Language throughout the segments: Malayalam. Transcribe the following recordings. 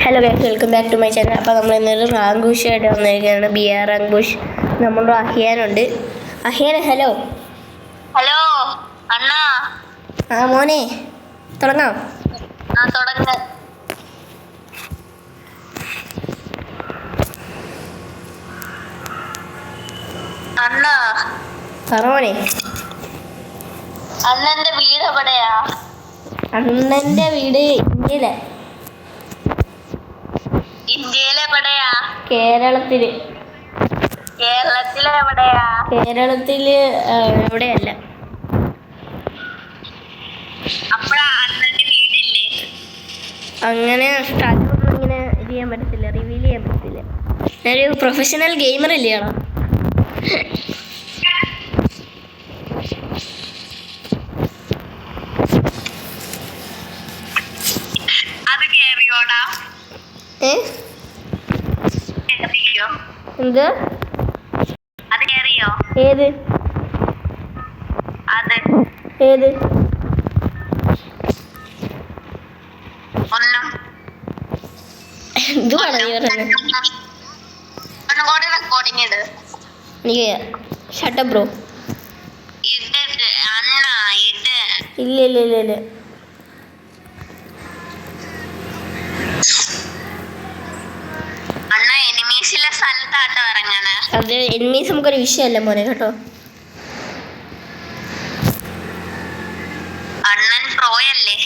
Hello guys, welcome back to my channel. അപ്പോൾ നമ്മൾ ഇന്നൊരു റാങ്കുഷായിട്ട് വന്നിരിക്കുകയാണ്. ബിയർ റാങ്കുഷ്. നമ്മുടെ അഹിയാനുണ്ട്. അഹിയാൻ, ഹലോ. ഹലോ അണ്ണാ. മോനെ, തുടങ്ങാം. തുടങ്ങ. അണ്ണാ പറ മോനെ. അണ്ണന്റെ വീട് എവിടെയാ? അണ്ണന്റെ വീട് ഇന്ത്യയിലെ. ഇന്ത്യയിലെവിടെയാ? കേരളത്തില്. കേരളത്തിലെവിടെയാ? കേരളത്തില് എവിടെയല്ല. അപ്പഴാ അണ്ണന്റെ വീടില്ലേ? അങ്ങനെ സ്ഥലമൊന്നും ഇങ്ങനെ ഇത് ചെയ്യാൻ പറ്റത്തില്ല, റിവീൽ ചെയ്യാൻ പറ്റത്തില്ല. ഞാനൊരു പ്രൊഫഷണൽ ഗെയിമർ അല്ലേയാണോ? അത് കേറിയോടാ? എന്ത്? അത് കേറിയോ? ഏത് അത് ഏത്? ഒന്നും എന്തുവാണ് നീ പറയുന്നത്? ഒന്നും കൂടി റെക്കോർഡിങ് ഇട്. എനിക്ക് ഷട്ടപ്പ് ബ്രോ. ഇട് അണ്ണ ഇട്. ഇല്ല ഇല്ല ഇല്ല ഇല്ല. അണ്ണ എനിമീസിലെ സ്ഥലത്താട്ടോ ഇറങ്ങണ. അത് എനിമീസ് നമുക്കൊരു വിഷയമല്ല മോനെ, കേട്ടോ. അണ്ണൻ പ്രോയല്ലേ?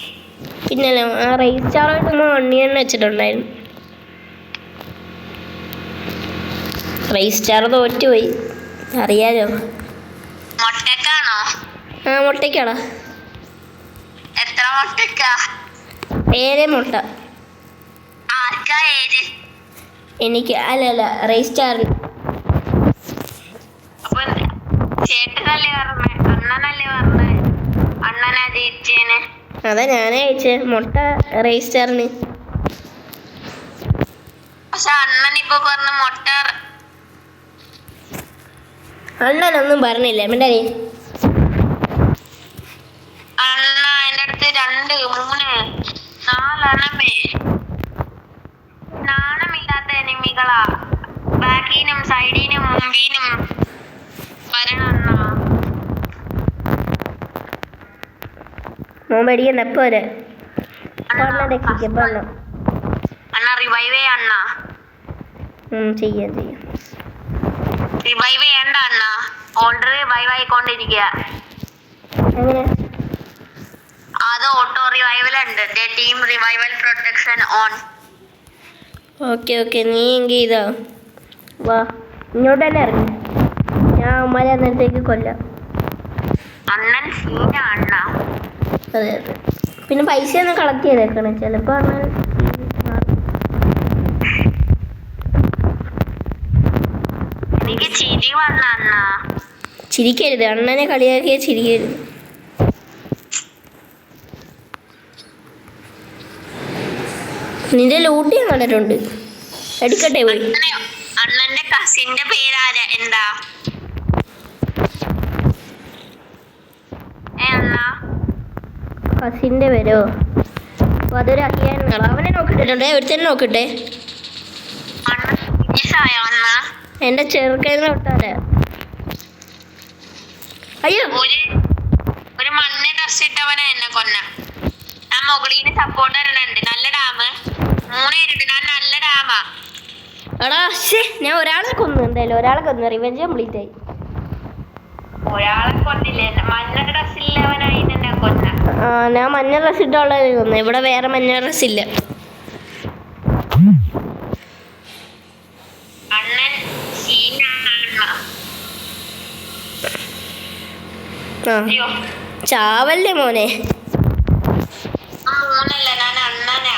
പിന്നല്ലേ, ആ റേസ് സ്റ്റാറായിട്ട് നമ്മൾ വണ്ണിയെണ്ണ വെച്ചിട്ടുണ്ടായിരുന്നു. റേസ് സ്റ്റാർ തോറ്റുപോയി, അറിയാലോ. മൊട്ടക്കാണോ? ആ, മുട്ടയ്ക്കാടാ. എത്ര മൊട്ടക്കാ? 7 മുട്ട. ആർക്കാ ഏജ്? എനിക്ക് അല്ല റേസ് സ്റ്റാറിന്. അപ്പൊ ചേട്ടനല്ലേ പറഞ്ഞേ? അണ്ണനല്ലേ പറഞ്ഞേ അണ്ണനാ ജയിച്ചേന്? അതാ ഞാനേ അയച്ചേ, മുട്ട റേസ് സ്റ്റാറിന്. പക്ഷെ അണ്ണനിപ്പോ പറഞ്ഞ മൊട്ട. അണ്ണനൊന്നും പറഞ്ഞില്ല മിണ്ടായി. അണ്ണ എന്റെ അടുത്ത് 2, 3, 4 എണ്ണമേ. നാണമില്ലാത്ത എനിമികളാ. ബാക്കിനും സൈഡിനും മുമ്പിനും വരണം അണ്ണ. മോൻ പേടിക്കണ്ട, എപ്പോ വരെ രക്ഷിക്കാം. പറഞ്ഞോ അണ്ണ റിവൈവ് അണ്ണ. ചെയ്യാം. റിവൈവ് ചെയ്യണ്ട അണ്ണ, ഓൾറെഡി റിവൈവ് ആയിക്കൊണ്ടിരിക്കുക. എങ്ങനെ? അത് ഓട്ടോ റിവൈവലുണ്ട്. Team revival protection on. Okay, നീ എങ്കിൽ ഇതാ വാ, ഇങ്ങോട്ട് തന്നെ ഇറങ്ങി. ഞാൻ അമ്മമാരെ അന്നേരത്തേക്ക് കൊല്ലാം. അണ്ണൻ സീന അണ്ണ. അതെ. പിന്നെ പൈസ ഒന്ന് കളക്ട് ചെയ്തേക്കണം, ചിലപ്പോൾ അണ്ണൻ എനിക്ക് ചിരി വന്ന അണ്ണ. ചിരിക്കരുത്, അണ്ണനെ കളിയാക്കിയ ചിരിക്കരുത്. നിന്റെ ലൂട്ടി ഞാൻ കണ്ടിട്ടുണ്ട്. എടുക്കട്ടെ പോയി. അണ്ണന്റെ കസിന്റെ പേരാര എന്താ? അണ്ണ കസിൻ്റെ പേരോ? അപ്പോൾ അതൊരു അഹിയാനാണ്. അവനെ നോക്കിയിട്ടുണ്ട്, ഒരുത്തന്നെ നോക്കട്ടെ. അണ്ണ എൻ്റെ ചെറുക്കനെ വിട്ടാലേ. അയ്യോ, ഒരു മണ്ണ ഡ്രസ് ഇട്ടവനെ എന്നെ കൊന്ന. ഞാൻ മുകളിന് സപ്പോർട്ട് തരണുണ്ട്. നല്ല ഡാം 3 പേരുണ്ട്. ഞാൻ നല്ല ഡാമാ. എടാ ഞാൻ ഒരാളെ കൊന്നു. എന്തായാലും ഒരാളെ കൊന്നു. റിവെഞ്ച് കംപ്ലീറ്റ് ആയി. ഒരാളെ കൊന്നില്ലേ? മഞ്ഞ ഡ്രസ് ഇല്ലവനായി തന്നെ കൊന്ന. ഞാൻ മഞ്ഞ ഡ്രസ് ഇട്ടുള്ളത് കൊന്നു. ഇവിടെ വേറെ മഞ്ഞ ഡ്രസ് ഇല്ല. അണ്ണൻ ചാവല്ലേ മോനെ? 3 ഞാൻ അണ്ണനാ.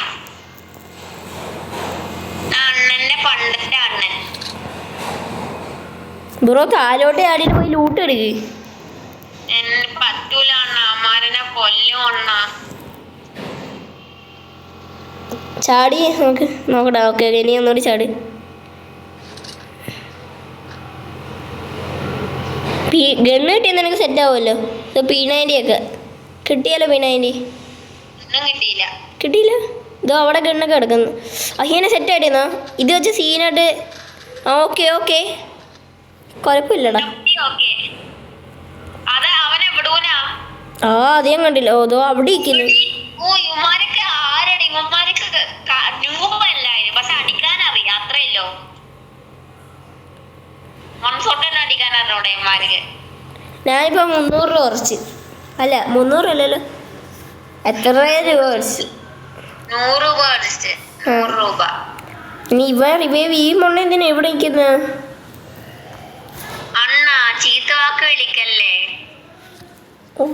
അണ്ണന്റെ പണ്ടത്തെ അണ്ണൻ. ബ്രോ താലോട്ട് ആടിയിട്ട് പോയി ലൂട്ട് എടുക്ക്. എന്നെ പറ്റൂല അണ്ണ, അമ്മാരനെ കൊല്ലും അണ്ണ. ചാടി നോക്കട്ടെ. ഓക്കെ, ഇനി ഒന്നുകൂടി ചാടി. ഗണ്ണ് കിട്ടിയാൽ നിനക്ക് സെറ്റ് ആവുമല്ലോ. P90 ഒക്കെ കിട്ടിയാലോ? P90 ഒന്നും കിട്ടിയില്ല. കിട്ടിയില്ല? ഇതോ അവിടെ ഗണ്ണൊക്കെ കിടക്കുന്നു. അഹിയനെ സെറ്റ് ആയിട്ടിരുന്നോ? ഇത് വെച്ച് സീനായിട്ട്. ഓക്കെ ഓക്കെ, കുഴപ്പമില്ലടാ. ഓക്കെ അത് അവൻ എവിടൂനാ? ആ അത് ഞാൻ കണ്ടില്ല. ഓ ഇതോ അവിടെ ഇരിക്കുന്നു. ഓ ഇവന്മാരൊക്കെ ആരടി? ഇവന്മാരൊക്കെ രൂപല്ലായിരുന്നു, പക്ഷെ അടിക്കാൻ അറിയാം, അത്രയല്ലോ. മൺസോട്ടന്നെ അടിക്കാൻ അറിഞ്ഞൂടെ ഇവന്മാർക്ക്? ഞാനിപ്പോൾ 300 രൂപ കുറച്ച്. അല്ല 300 അല്ലല്ലോ, എത്ര രൂപ കുറച്ച്? 100 രൂപ അടിച്ച്. 100 രൂപ. ഇനി ഇവ ഈ മണ്ണ എന്തിനാ എവിടെ നിൽക്കുന്നത്? അണ്ണ ചീത്ത വാക്ക് വിളിക്കല്ലേ. ഓ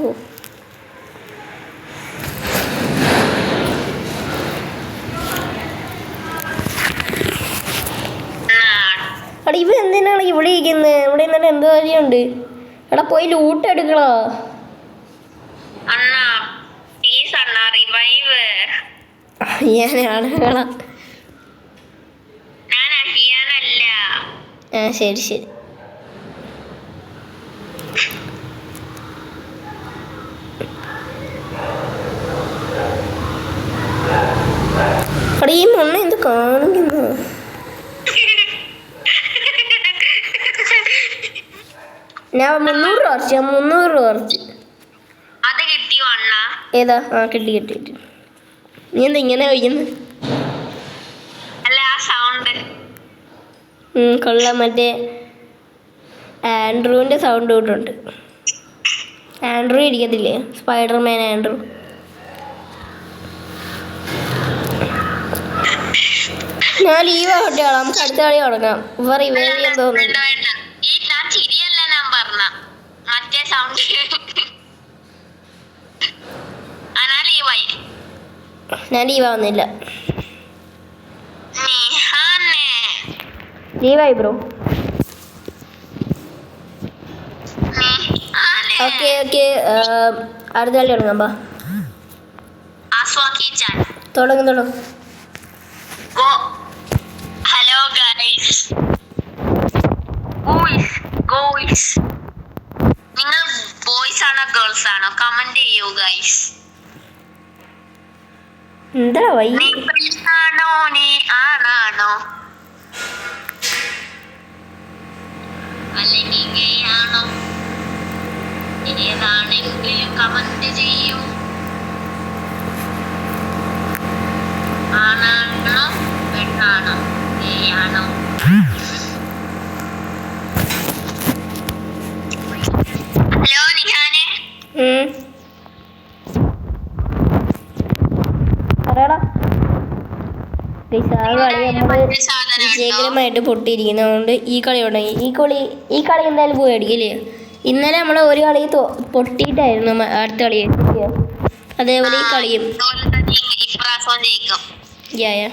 എടാ ഇവ എന്തിനാണ് ഇവിടെ ഇരിക്കുന്നത്? ഇവിടെ ഇന്നലെ എന്തോ കാര്യമുണ്ട്. എടാ പോയി ലൂട്ട് എടുക്കണോ? അണ്ണ പ്ലീസ് അണ്ണ റിവൈവ്. ഞാനാണ് ഞാൻ അഹിയാനല്ല. ആ ശരി ശരി. എടാ ഈ മണ്ണ എന്ത് കാണിക്കുന്നു? ഞാൻ 300 രൂപ കുറച്ച്. 300 രൂപ കുറച്ച്. അത് കിട്ടിയോ അണ്ണ? ഏതാ? ആ കിട്ടി കിട്ടി കിട്ടി. നീ എന്താ ഇങ്ങനെ കഴിക്കുന്നത്? അല്ല ആ സൗണ്ട് കൊള്ളാം. മറ്റേ ആൻഡ്രൂവിൻ്റെ സൗണ്ട് കൂട്ടുണ്ട്. ആൻഡ്രൂ ഇരിക്കത്തില്ലേ, സ്പൈഡർമാൻ ആൻഡ്രൂ. ഞാൻ ലീവ് ആവട്ടെ, നമുക്ക് അടുത്ത കളി തുടങ്ങാം. ഇവ റിവൈവ് ചെയ്യാൻ തോന്നുന്നു. ഈ ഞാൻ ചിരിയല്ല ഞാൻ പറഞ്ഞ മറ്റേ സൗണ്ട്. അനാ ലീവായി. ഞാൻ ലീവ് ആവുന്നില്ല. ലീവായി ബ്രോ. ഓക്കെ ഓക്കെ, അടുത്ത കളി തുടങ്ങാം. ബാ തുടങ്ങും തുടങ്ങും. ഹലോ ഗൈസ്, നിങ്ങൾ ബോയ്സ് ആണോ ഗേൾസ് ആണോ? കമന്റ് ചെയ്യൂ ഗൈസ്. എന്താ വൈ ആണോ നീ ആണാണോ അല്ലെങ്കിൽ ഗേ ആണോ? ഏതാണെങ്കിലും കമന്റ് ചെയ്യൂ. ആണാണോ പെണ്ണാണോ ഗേ ആണോ? ഹലോ നിഹാനെ, പറയടാ. നമ്മൾ വിജയകരമായിട്ട് പൊട്ടിയിരിക്കുന്നതുകൊണ്ട് ഈ കളി തുടങ്ങി. ഈ കളി എന്തായാലും പോയി അടിക്കില്ലേ. ഇന്നലെ നമ്മൾ ഒരു കളി പൊട്ടിയിട്ടായിരുന്നു അടുത്ത കളി. അതേപോലെ ഈ കളിയും യാ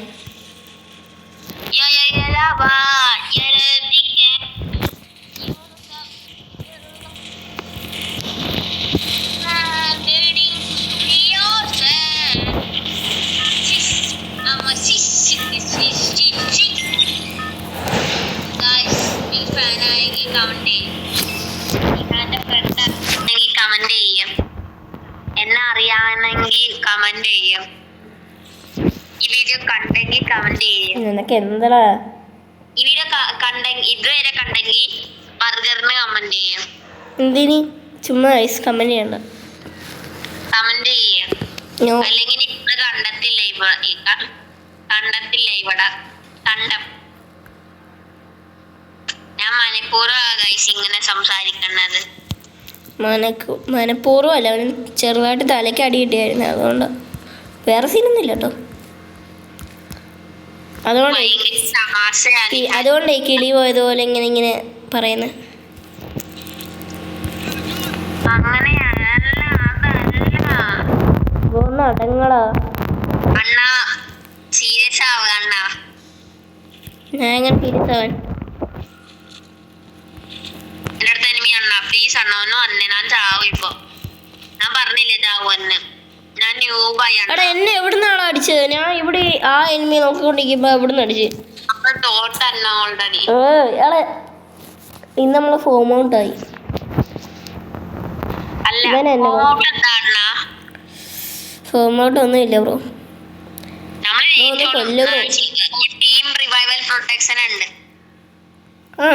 കമന്റ് ചെയ്യും. എന്നെ അറിയാമെന്നെങ്കിൽ കമന്റ് ചെയ്യും. ഈ വീഡിയോ കണ്ടെങ്കിൽ കമന്റ് ചെയ്യും. നിനക്ക് എന്താ ഈ വീഡിയോ കണ്ടെങ്കിൽ ഇതുവരെ കണ്ടെങ്കിൽ ബർഗറിന് കമന്റ് ചെയ്യും. എന്തിനി ചുമ്മാ കമന്റ് ചെയ്യണ്ട, കമന്റ് ചെയ്യും. അല്ലെങ്കിൽ ഇപ്പൊ കണ്ടത്തില്ല ഇവിടെ കണ്ടം. ഞാൻ മനഃപൂർവ്വം ഗൈസ് ഇങ്ങനെ സംസാരിക്കുന്നത്. മനഃപൂർവ്വം അല്ല, അവന് ചെറുതായിട്ട് തലയ്ക്ക് അടി കിട്ടിയായിരുന്നു. അതുകൊണ്ട് വേറെ സീനൊന്നുമില്ല കേട്ടോ. അതുകൊണ്ട് ഈ കിളി പോയതുപോലെ ഇങ്ങനെ പറയുന്നത്. അടങ്ങളാ അണ്ണാ, സീരിയസ് ആവുക അണ്ണാ. ഞാൻ എങ്ങനെ സീരിയസ് ആവാൻ? എൻ്റെ അടുത്ത് എനിമി അണ്ണാ, പ്ലീസ് അണ്ണ ഒന്ന് വന്നേ. ഞാൻ ചാവും ഇപ്പൊ. ഞാൻ പറഞ്ഞില്ലേ ചാവുമെന്ന്. ഞാൻ ന്യൂബായി. എടാ എന്നെ എവിടുന്നാണോ അടിച്ചത്? ഞാൻ ഇവിടെ ആ എനിമി നോക്കിക്കൊണ്ടിരിക്കുമ്പോ എവിടുന്ന് അടിച്ച്? ഓൾറെഡി ഇയാളെ ഇന്ന് നമ്മള് ഫോം ഔട്ടായി. ഫോം ഔട്ട് ഒന്നും ഇല്ല ബ്രോ. കൊല്ലുമോ? ടീം റിവൈവൽ പ്രൊട്ടക്ഷൻ ഉണ്ട്. ആ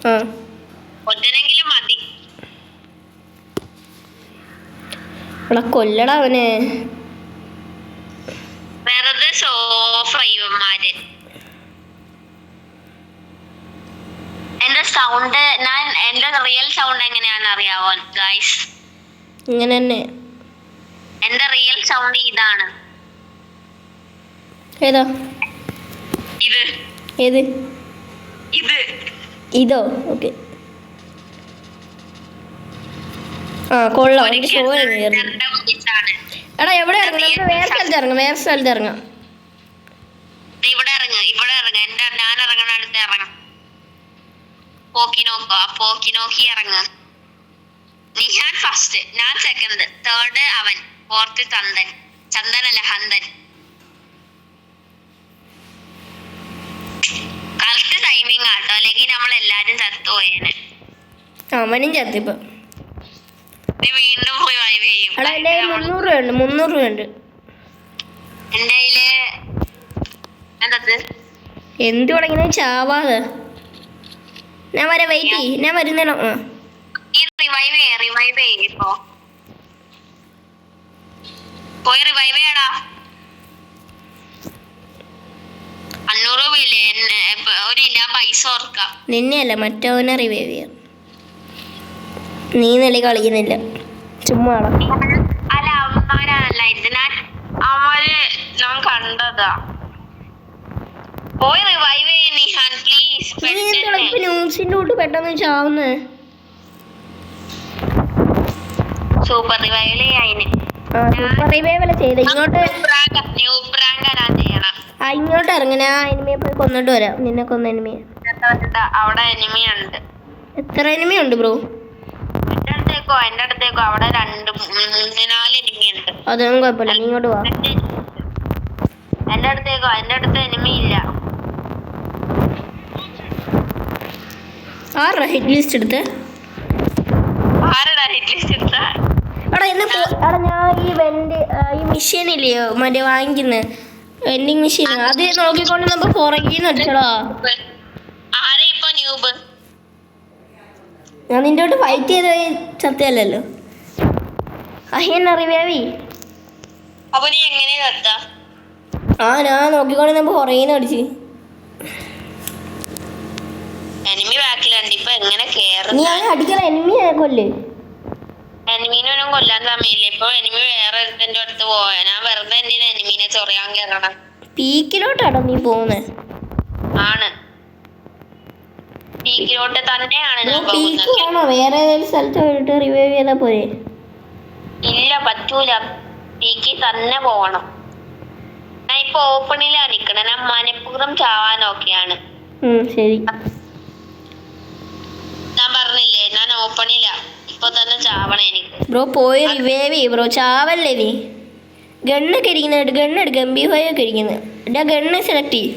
ആ ഒറ്റനെങ്കിലും മതി. എടാ കൊല്ലടാ അവനെ. വെറുതെ സോഫ ഇവന്മാര്. എന്റെ സൗണ്ട് എന്റെ റിയൽ സൗണ്ട് എങ്ങനെയാണെന്ന് അറിയാവോ ഗൈസ്? ഇങ്ങനെ തന്നെ. എന്റെ റിയൽ സൗണ്ട് ഇതാണ്. ഏതാ ഇത്? ഏത്? ഇത് ഇതോ? ഓക്കെ. ആ കൊള്ളാം. എനിക്ക് ഷോ കയറുന്നു. എടാ എവിടെ ഇറങ്ങും? നമുക്ക് വേറെ സ്ഥലത്ത് ഇറങ്ങാം. വേറെ സ്ഥലത്ത് ഇറങ്ങാം. ഇവിടെ ഇറങ്ങ്. ഞാൻ ഇറങ്ങണ അടുത്ത് ഇറങ്ങാം. പോക്കി നോക്കി ഇറങ്ങ്. ഞാൻ ഫസ്റ്റ്, ഞാൻ സെക്കൻഡ്, തേർഡ് അവൻ, ഫോർത്ത് ചന്ദനല്ല ഹന്തൻ. കറക്റ്റ് ടൈമിംഗ് ആട്ടോ, അല്ലെങ്കിൽ നമ്മൾ എല്ലാരും ചത്തുപോയേനെ. അവനും ചത്തിപ്പോ. നീ വീണ്ടും പോയി വൈവ് ചെയ്യും. എടാ എൻ്റെ 300 രൂപയുണ്ട്. എന്റെ കയ്യില് എന്തത്? എന്ത് തുടങ്ങിയ ചാവാതെ. ഞാൻ വരെ വെയിറ്റ് ചെയ്യ്. ഞാൻ വരുന്നേനോ. ഈ റിവൈവ് ചെയ്യ ഇപ്പോ. പോയി റിവൈവ് ചെയ്യടാ. 500 രൂപയില്ലേ? ഞാൻ പൈസ ഓർക്കാം. നിന്നെയല്ല മറ്റവനെ റിവൈവ് ചെയ്യാം. നീ നില കളിക്കുന്നില്ല, ചുമ്മാ. അല്ല അവന്മാരല്ല, ഞാൻ കണ്ടതാ. പോയി റിവൈവ് ചെയ്യ നിഹാൻ പ്ലീസ്. ന്യൂസിന്റെ കൂട്ട് പെട്ടെന്ന് ചാവുന്നേ. സൂപ്പർ റിവൈവ് ചെയ്യതിന്. സൂപ്പർ റിവൈവ് അല്ല ചെയ്ത്. ഇങ്ങോട്ട് ഇങ്ങോട്ട് ഇറങ്ങണ. ആ എനിമിയെ പോയി കൊന്നിട്ട് വരാം. നിന്നെ കൊന്ന എനിമിയെ. അവിടെ എനിമി ഉണ്ട്. എത്ര എനിമി ഉണ്ട് ബ്രോ? എന്റെ അടുത്തേക്കോ. അവിടെ 4 എനിമി ഉണ്ട്. അതൊന്നും കുഴപ്പമില്ല, നീ ഇങ്ങോട്ട് വാ. എന്റെ അടുത്ത് എനിമി ഇല്ല. ആരുടെ ഹിറ്റ് ലിസ്റ്റ് എടുത്ത്? ആരടാ ഹിറ്റ് ലിസ്റ്റ് എടുത്ത? എടാ ഞാൻ ഈ മെഷീൻ ഇല്ലയോ മറ്റേ വാങ്ങിക്കുന്ന വെൻഡിങ് മെഷീൻ, അത് നോക്കിക്കൊണ്ട് നമുക്ക് പുറകിന്ന് അടിച്ചടാ. ആരാ ഇപ്പൊ ന്യൂബ്? ഞാൻ നിന്റെ അടുത്ത് ഫൈറ്റ് ചെയ്ത് ചത്തയല്ലോ. അഹിയെന്നെ റിവൈവ്. അപ്പൊ നീ എങ്ങനെ ചത്ത? ഞാൻ നോക്കിക്കൊണ്ട് നമ്മൾ പുറകിന്ന് അടിച്ച്. എനിമി ബാക്കിലുണ്ട്. ഇപ്പൊ എങ്ങനെ കേറും? നീ അങ്ങനെ അടിക്കണ എനിമിയെ കൊല്ല്. എനിമീനൊന്നും കൊല്ലാൻ സമയമില്ല. ഇപ്പൊ എനിമി വേറെ ഒരുത്തന്റെ അടുത്ത് പോയാ. ഞാൻ വെറുതെ എന്തിനാ എനിമീനെ ചൊറിയാൻ കയറണം? പീക്കിലോട്ടാണോ നീ പോകുന്നത്? ആണ്, പീക്കിലോട്ട് തന്നെയാണ് ഞാൻ പീക്ക് പോകുന്നത്. ആണോ? വേറെ ഏതെങ്കിലും സ്ഥലത്ത് പോയിട്ട് റിവൈവ് ചെയ്താ പോരെ? ഇല്ല, പറ്റൂല. പീക്കി തന്നെ പോകണം. ഞാൻ ഇപ്പൊ ഓപ്പണിലാ നിക്കണേ. ഞാൻ മനഃപൂർവ്വം ചാവാനൊക്കെയാണ്. ശരി, ഞാൻ പറഞ്ഞില്ലേ ഞാൻ ഓപ്പണിലാ. ഇപ്പൊ തന്നെ ചാവണം എനിക്ക്. ബ്രോ പോയി റിവൈവ് ചെയ്യ് ബ്രോ. ചാവല്ലേ നീ. ഗണ്ണൊക്കെ ഇരിക്കുന്നുണ്ട്. ഗണ്ണെടുക്കുക. MP5 ഒക്കെ ഇരിക്കുന്നത്. എടാ ഗണ്ണ് സെലക്ട് ചെയ്യ്.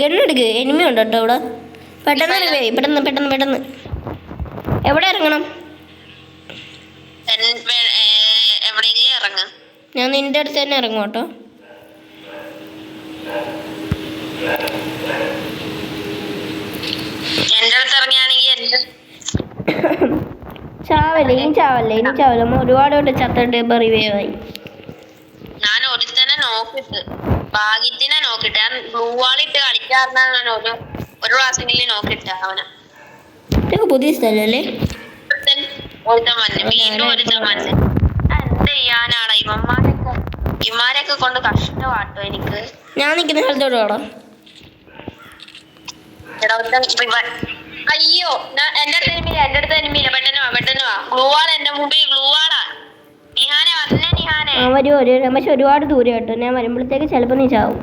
ഗണ്ണെടുക്കുക. എനിമി ഉണ്ട് കേട്ടോ ഇവിടെ. പെട്ടെന്ന് റിവൈവ് ചെയ്യ്. പെട്ടെന്ന്. എവിടെ ഇറങ്ങണം? എവിടെയെങ്കിലും ഇറങ്ങ. ഞാൻ നിന്റെ അടുത്ത് തന്നെ ഇറങ്ങും കേട്ടോ. എന്റെ അടുത്ത് ഇറങ്ങിയാണെങ്കിൽ എന്റെ ചാവല്ലേ ഇനി ചാവല്ലേ. നമ്മൾ ഒരുപാട് കൊണ്ട് ചത്തിട്ട് ഇപ്പൊ റിവൈവ് ആയി. ഞാൻ ഒരുത്തനെ നോക്കിട്ട് ഭാഗ്യത്തിനെ നോക്കിട്ട് ഞാൻ ബ്ലൂ വാളിട്ട് കളിക്കാറുണ്ട്. ഞാൻ ഒരു പ്രാവശ്യമെങ്കിലും നോക്കിട്ട് അവനെ. ഇതൊക്കെ പുതിയ സ്ഥലല്ലേ? ഒരുത്തൻ വന്ന് വീണ്ടും ഒരുത്തൻ വന്ന്. എന്ത് ചെയ്യാനാടാ ഇമാരൊക്കെ കൊണ്ട് കഷ്ടമാട്ടോ എനിക്ക്. ഞാൻ നിൽക്കുന്ന സ്ഥലത്തോട്ട് വേണം. അയ്യോ, എന്റെ അടുത്ത് എനിമിയില്ല. പെട്ടെന്ന് വാ. ഗ്ലൂവാള എന്റെ മുമ്പിൽ. ഗ്ലൂവാളാ. നിഹാനെ വന്നേ. നിഹാനെ പക്ഷെ ഒരുപാട് ദൂരം കേട്ടോ. ഞാൻ വരുമ്പോഴത്തേക്ക് ചിലപ്പോ നീ ചാവും.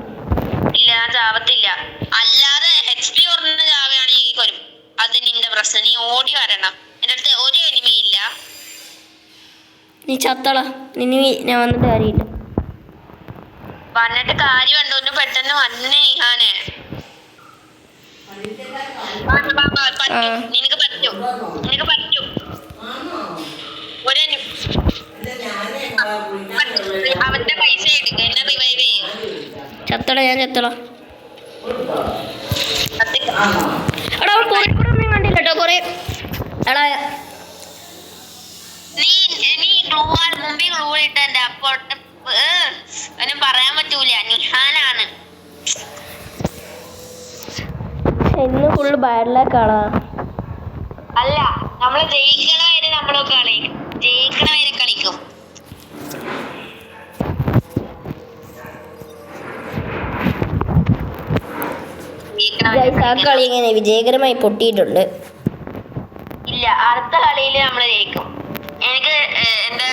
ഇല്ല, ഞാൻ ചാവത്തില്ല. അല്ലാതെ HP കുറഞ്ഞ ചാവുകയാണെങ്കിൽ വരും. അത് നിന്റെ പ്രശ്നം. നീ ഓടി വരണം. എന്റെ അടുത്ത് ഒരു എനിമി ഇല്ല. നീ ചത്തള. നിന്നെ ഞാൻ വന്നിട്ട് കാര്യമില്ല. വന്നിട്ട് കാര്യമുണ്ടോ? ഒന്ന് പെട്ടെന്ന് വന്നേ നിഹാനെ. നിനക്ക് പറ്റും. അവന്റെ പൈസ എടുക്ക എന്നെ റിവൈവ് ചെയ്യും. ചത്തട ഞാൻ ചത്തട. എടാ അവൻ കുറെ കൂടെ ഒന്നും കണ്ടില്ല കേട്ടോ കൊറേ. എടാ നീ മുമ്പിൽ ഗ്ലൂ ഇട്ടെ അപ്പോൾ അവന് പറയാൻ പറ്റൂല. നിഹാനാണ്. ഇന്ന് ഫുള്ള് ബാഡ് ലക്കാണ്. അല്ല നമ്മള് ജയിക്കണ വരെ നമ്മള് കളിക്കും. ജയിക്കണ വരെ കളിക്കും. ആ കളി ഇങ്ങനെ വിജയകരമായി പൊട്ടിയിട്ടുണ്ട്. ഇല്ല, അടുത്ത കളിയിൽ നമ്മള് ജയിക്കും. എനിക്ക് എന്താ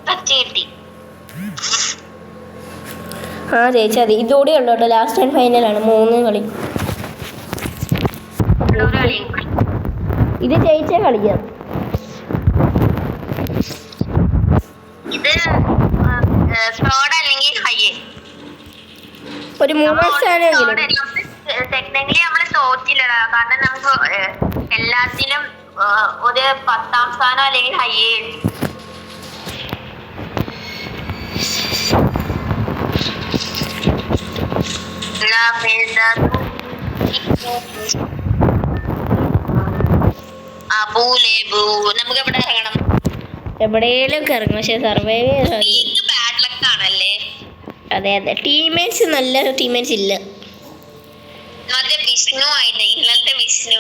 ടച്ച് കിട്ടി. ആ ജയിച്ചാൽ മതി. ഇതുകൂടി ഉള്ളു കേട്ടോ. ലാസ്റ്റ് ആൻഡ് ഫൈനലാണ് 3 കളി. ഇത് ജയിച്ചേ കളിക്കാം. ഇത് സ്കോഡ് അല്ലെങ്കിൽ ഹൈയേ ഒരു 3 സ്ഥാനമെങ്കിലും. ടെക്നിക്കലി നമ്മള് തോറ്റില്ലടാ. കാരണം നമുക്ക് എല്ലാത്തിനും ഒരു 10ാം സ്ഥാനം അല്ലെങ്കിൽ ഹൈയേ. നമുക്ക് എവിടെ ഇറങ്ങണം? എവിടെയെങ്കിലും ഇറങ്ങും. പക്ഷെ സർവൈവ് ബാഡ് ലക്ക് ആണല്ലേ. അതെ അതെ. ടീംമേറ്റ്സ് നല്ല ടീംമേറ്റ്സ് ഇല്ല. മറ്റേ വിഷ്ണു ആയിട്ട് ഇന്നലത്തെ വിഷ്ണു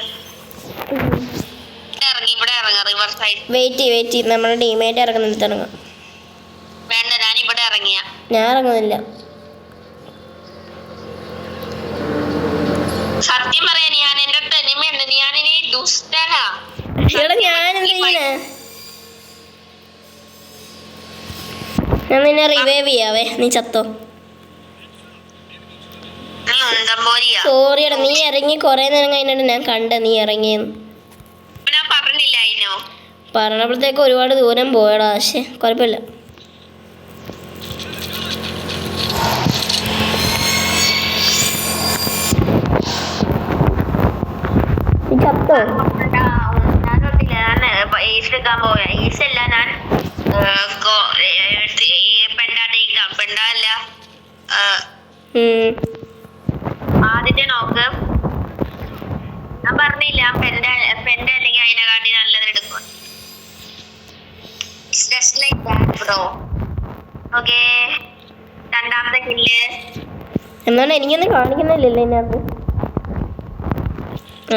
ഇറങ്ങി. ഇവിടെ ഇറങ്ങാം. River side. വെയിറ്റ് നമ്മുടെ ടീമേറ്റ് ഇറങ്ങുന്നിടത്ത് ഇറങ്ങാം. വേണ്ട, ഞാൻ ഇവിടെ ഇറങ്ങിയ. ഞാൻ ഇറങ്ങുന്നില്ല. സത്യം പറയാൻ ഞാൻ എന്റെ അടുത്ത് എനിമയുണ്ട്. ഞാനിനി ദുഷ്ടനാ. ഞാൻ നിന്നെ റിവൈവ് ചെയ്യാവേ. നീ ചത്തോ? സോറിയടാ. നീ ഇറങ്ങി കൊറേ നേരം കഴിഞ്ഞിട്ട് ഞാൻ കണ്ട നീ ഇറങ്ങിയെന്ന്. ഞാൻ പറഞ്ഞില്ല. അതിനോ പറഞ്ഞപ്പോഴത്തേക്ക് ഒരുപാട് ദൂരം പോയടാ. പക്ഷെ കുഴപ്പമില്ല. നീ ചത്തോ? എടുക്കാൻ പോയ ഈസല്ല. ഞാൻ പെണ്ടാട്ടേക്കാം. പെണ്ടല്ല ആദ്യത്തെ നോക്ക്. ഞാൻ പറഞ്ഞില്ല പെണ്ട അല്ലെങ്കിൽ അതിനെക്കാട്ടി നല്ലത് എടുക്കും. Just like that bro. Okay, രണ്ടാമത്തെ കില്ല്. എന്നാണ് എനിക്കൊന്നും കാണിക്കുന്നില്ലല്ലോ ഇതിനകത്ത്.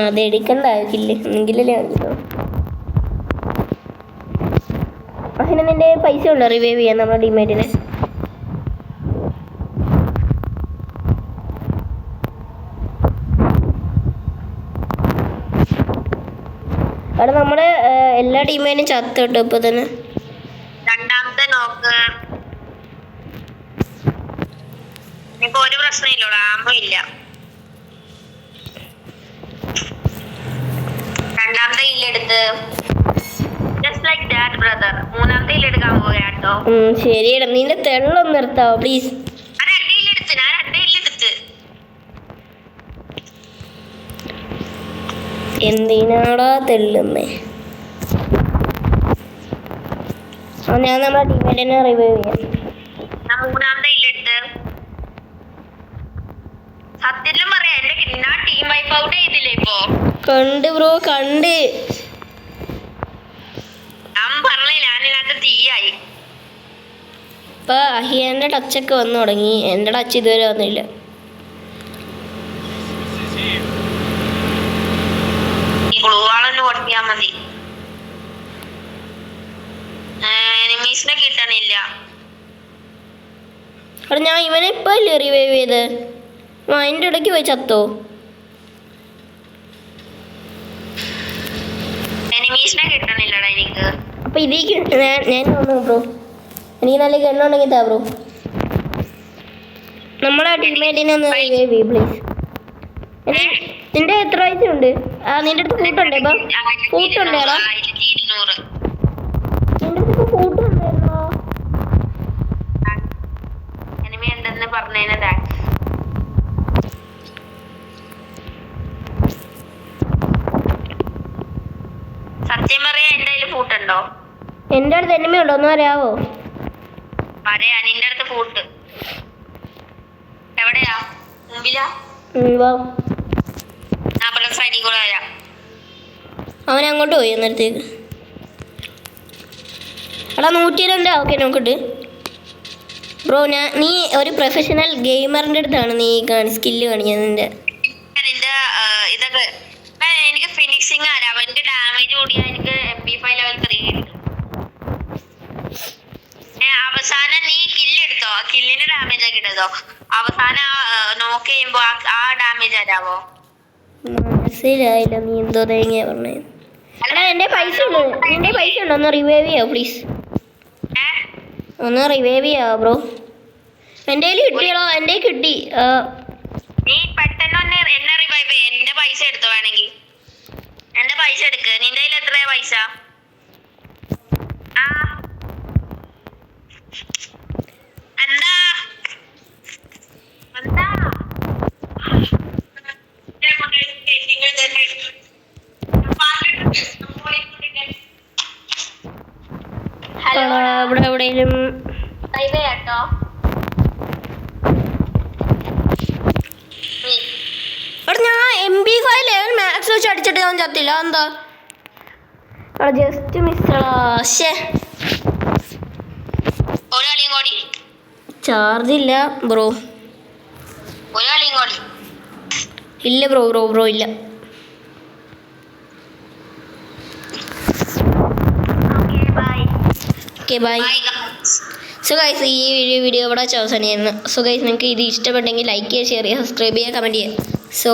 അത് എടുക്കണ്ട കില്ല് എന്നെങ്കിലല്ലേ കാണിക്കോ. അതിന് നിന്റെ പൈസ ഉണ്ടോ റിവൈവ് ചെയ്യാൻ നമ്മുടെ ടീമേറ്റിനെ? അവിടെ നമ്മുടെ എല്ലാ ടീമേനും ചത്തോട്ടോ ഇപ്പൊ തന്നെ. രണ്ടാമത്തെ നോക്ക്. ഇപ്പൊ ഒരു പ്രശ്നമില്ല. ആമ്പോ ഇല്ല. രണ്ടാമത്തെ ഇല്ലെടുത്ത് ജസ്റ്റ് ലൈക്ക് ദാറ്റ് ബ്രദർ. മൂന്നാമത്തെ ഇല്ലെടുക്കാൻ പോകട്ടോ. ശരിയടാ. നിന്റെ തെള്ളൊന്ന് നിർത്താവോ പ്ലീസ്? ഞാൻ രണ്ടേ ഇല്ലെടുത്ത്. എന്തിനാടാ തെള്ളുന്നേ? ഞാൻ നമ്മുടെ ടീമേറ്റിനെ റിവൈവ് ചെയ്യാം. ഞാൻ മൂന്നാമത്തെ ഇല്ലെടുത്ത്. സത്യം പറയാ ഞാൻ ടീം വൈപ്പ് ഔട്ട് ചെയ്തില്ലേ ഇപ്പൊ? കണ്ട് ബ്രോ കണ്ട്. ഞാൻ പറഞ്ഞേ ഞാനിതിനകത്ത് തീയായി. ഇപ്പൊ അഹിയന്റെ ടച്ചൊക്കെ വന്നു തുടങ്ങി. എന്റെ ടച്ച് ഇതുവരെ വന്നില്ല. ഗ്ലൂവാളൊന്ന് പൊട്ടിയാ മതി. എനിമീസിനെ കിട്ടണില്ല. അവിടെ ഞാൻ ഇവനെ ഇപ്പൊ അല്ലേ റിവൈവ് ചെയ്ത്. അതിന്റെ ഇടയ്ക്ക് പോയി ചത്തോ? എനിമീസിനെ കിട്ടണില്ലടാ എനിക്ക്. അപ്പൊ ഇതിലേക്ക് ഞാൻ വന്നു ബ്രോ. എനിക്ക് നല്ല ഗണ്ണുണ്ടെങ്കിൽ താ ബ്രോ. നമ്മളെ ടീമേറ്റിനെ ഒന്ന് റിവൈവ് ചെയ്യ് പ്ലീസ്. നിന്റെ എത്ര വയസ്സുണ്ട്? നിന്റെ അടുത്ത് കൂട്ടുണ്ടേ? ഇപ്പൊ കൂട്ടുണ്ടേടാ. നിന്റെ അടുത്ത് കൂട്ടുണ്ടോ? എനിമി ഉണ്ടെന്ന് പറഞ്ഞതിന് താങ്ക്സ്. സത്യം പറയാ എന്റെ കയ്യിൽ ഫൂട്ടുണ്ടോ? എന്റെ അടുത്ത് എനിമി ഉണ്ടോ ഒന്ന് അറിയാവോ? പറയാ നിന്റെ അടുത്ത് ഫൂട്ട് എവിടെയാ മുമ്പിലാ വാ. നാപ്പുറം സൈഡിൽ കൂടെ വരാം അവൻ അങ്ങോട്ട് പോയി അന്നേരത്തേക്ക്. എടാ 102 ഓക്കെ നോക്കിട്ട് ബ്രോ. നീ ഒരു പ്രൊഫഷണൽ ഗെയിമറിൻ്റെ അടുത്താണ് നീ സ്കില്ല് കാണിക്കുന്നത് നിന്റെ. നിന്റെ ഇതൊക്കെ എനിക്ക് ഫിനിഷിങ് അറിയാം. എനിക്ക് ഡാമേജ് കൂടിയാൽ എനിക്ക് MP5 ലെവൽ 3 കിട്ടും. അവസാനം നീ കില്ലെടുത്തോ, കില്ലിന്റെ ഡാമേജ് ഒക്കെ ഇട്ടതോ അവസാനം നോക്ക് ചെയ്യുമ്പോ ആ ഡാമേജ് തരാവോ? മനസ്സിലായില്ല നീ എന്തോ തേങ്ങ പറഞ്ഞേ. എടാ എൻ്റെ പൈസ ഉണ്ട്, നിന്റെ പൈസ ഉണ്ടോ? ഒന്ന് റിവൈവ് ചെയ്യാവോ പ്ലീസ്? ഒന്ന് റിവൈവ് ചെയ്യാവോ ബ്രോ? എൻ്റെ കയ്യിൽ കിട്ടിയല്ലോ, എൻ്റെ കിട്ടി. നീ പെട്ടെന്ന് ഒന്ന് എന്നെ റിവൈവ് ചെയ്യ. എന്റെ പൈസ എടുത്തോ വേണമെങ്കിൽ. എന്റെ പൈസ എടുക്ക്. നിന്റെ കയ്യിൽ എത്രയാ പൈസ? എന്താ എന്താ ഹലോ ഇവിടെ എവിടെയെങ്കിലും റിവൈവ് കേട്ടോ. എടാ ഞാൻ MP5 ലെവൽ മാക്സ് വെച്ച് അടിച്ചിട്ട് ഞാൻ ചത്തില്ല. എന്താ എടാ ജസ്റ്റ് മിസ്സടാ. ശേ ഒരു കളിയും കൂടി. ചാർജ് ഇല്ല ബ്രോ. ഒരു കളിയും കൂടി. ഇല്ല ബ്രോ ഇല്ല. Okay bye. സോ ഗൈസ് ഈ വീഡിയോ ഇവിടെ അവസാനിയായിരുന്നു. സോ ഗൈസ് നിങ്ങൾക്ക് ഇത് ഇഷ്ടപ്പെട്ടെങ്കിൽ ലൈക്ക് ചെയ്യുക, ഷെയർ ചെയ്യുക, സബ്സ്ക്രൈബ് ചെയ്യുക, കമൻറ്റ് ചെയ്യുക. സോ